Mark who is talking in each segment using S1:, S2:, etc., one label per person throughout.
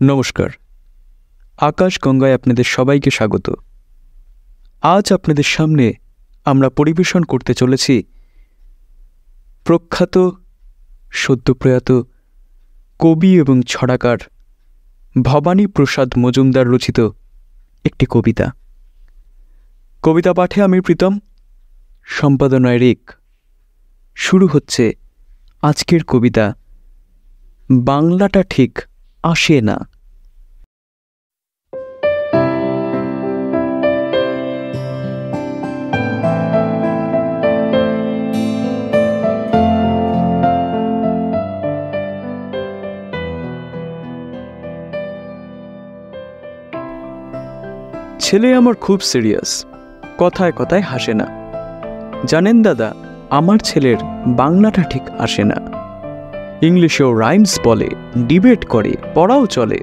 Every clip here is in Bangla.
S1: নমস্কার। আকাশ গঙ্গায় আপনাদের সবাইকে স্বাগত। আজ আপনাদের সামনে আমরা পরিবেশন করতে চলেছি প্রখ্যাত সদ্যপ্রয়াত কবি এবং ছড়াকার ভবানী প্রসাদ মজুমদার রচিত একটি কবিতা। কবিতা পাঠে আমি প্রীতম, সম্পাদনায় রিক। শুরু হচ্ছে আজকের কবিতা বাংলাটা ঠিক আসে না। ছেলে আমার খুব সিরিয়াস, কথায় কথায় হাসে না। জানেন দাদা, আমার ছেলের বাংলাটা ঠিক আসে না। ইংলিশেও রাইমস বলে, ডিবেট করে, পড়াও চলে।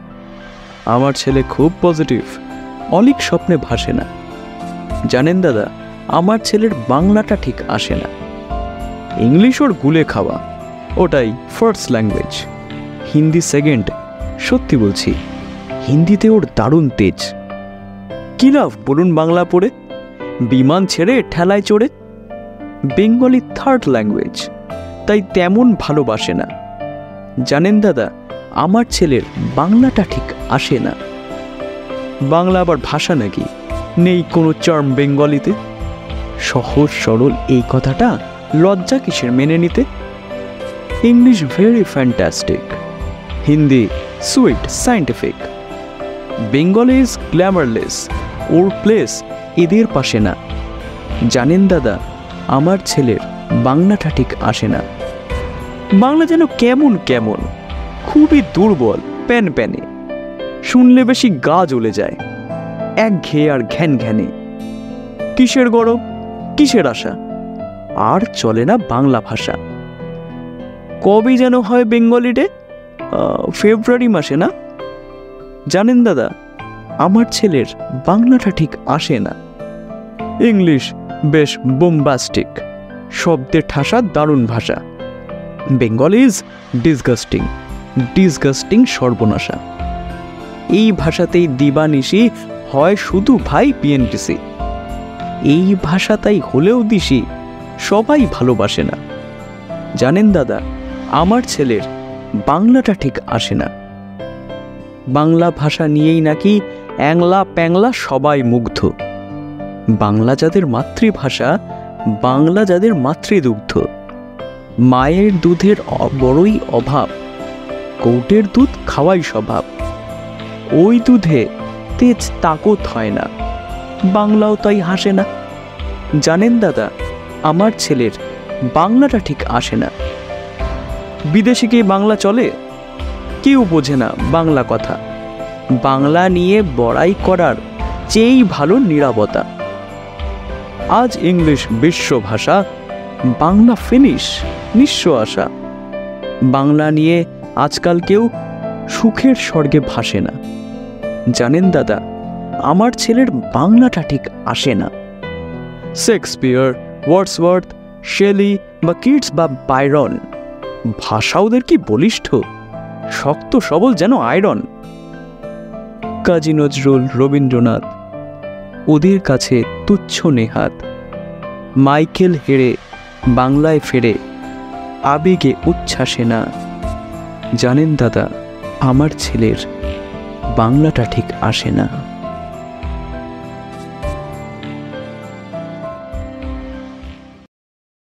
S1: আমার ছেলে খুব পজিটিভ, অলিক স্বপ্নে ভাসে না। জানেন দাদা, আমার ছেলের বাংলাটা ঠিক আসে না। ইংলিশ ওর গুলে খাওয়া, ওটাই ফার্স্ট ল্যাঙ্গুয়েজ। হিন্দি সেকেন্ড, সত্যি বলছি, হিন্দিতে ওর দারুণ তেজ। কি লাভ বলুন বাংলা পড়ে, বিমান ছেড়ে ঠেলায় চড়ে। বেঙ্গলি থার্ড ল্যাঙ্গুয়েজ, তাই তেমন ভালোবাসে না। জানেন দাদা, আমার ছেলের বাংলাটা ঠিক আসে না। বাংলা আবার ভাষা নাকি? নেই কোনো চার্ম বেঙ্গলিতে? সহজ সরল এই কথাটা লজ্জা কিসের মেনে নিতে? English very fantastic, Hindi sweet scientific. Bengali is glamourless, or place এদের পাশে না। জানেন দাদা, আমার ছেলের বাংলাটা ঠিক আসে না। বাংলা যেন কেমন কেমন, খুবই দুর্বল, প্যান প্যানে। শুনলে বেশি গা জ্বলে যায়, একঘেয়ে আর ঘ্যান ঘ্যানে। কিসের গরব, কিসের আশা, আর চলে না বাংলা ভাষা। কবে যেন হয় বেঙ্গলি ডে? ফেব্রুয়ারি মাসে না? জানেন দাদা, আমার ছেলের বাংলাটা ঠিক আসে না। ইংলিশ বেশ বোম্বাস্টিক, শব্দের ঠাসা দারুণ ভাষা। বেঙ্গলি ইজ ডিসগাস্টিং, ডিসগাস্টিং সর্বনাশা। এই ভাষাতেই দিবানিশি হয় শুধু ভাই পিএনটিসি। এই ভাষাটাই হলেও দিশি, সবাই ভালোবাসে না। জানেন দাদা, আমার ছেলের বাংলাটা ঠিক আসে না। বাংলা ভাষা নিয়েই নাকি অ্যাংলা প্যাংলা সবাই মুগ্ধ। বাংলা যাদের মাতৃভাষা, বাংলা যাদের মাতৃদুগ্ধ। মায়ের দুধের বড়ই অভাব, কৌটের দুধ খাওয়াই স্বভাব। ওই দুধে তেজ তাকত হয় না, বাংলাও তাই হাসে না। জানেন দাদা, আমার ছেলের বাংলাটা ঠিক আসে না। বিদেশে কি বাংলা চলে? কেউ বোঝে না বাংলা কথা। বাংলা নিয়ে বড়াই করার চেয়েই ভালো নীরবতা। আজ ইংলিশ বিশ্ব ভাষা, বাংলা ফিনিশ নিঃস্ব আশা। বাংলা নিয়ে আজকাল কেউ সুখের স্বর্গে ভাসে না। জানেন দাদা, আমার ছেলের বাংলাটা ঠিক আসে না। শেক্সপিয়ার, ওয়ার্ডসওয়ার্থ, শেলি বা কিটস বা বাইরন, ভাষা ওদের কি বলিষ্ঠ, শক্ত সবল যেন আয়রন। কাজী নজরুল, রবীন্দ্রনাথ, ওদের কাছে তুচ্ছ নেহাত। মাইকেল হেরে বাংলায় ফেরে, আবেগে উচ্ছ্বাসে না। জানেন দাদা, আমার ছেলের বাংলাটা ঠিক আসে না।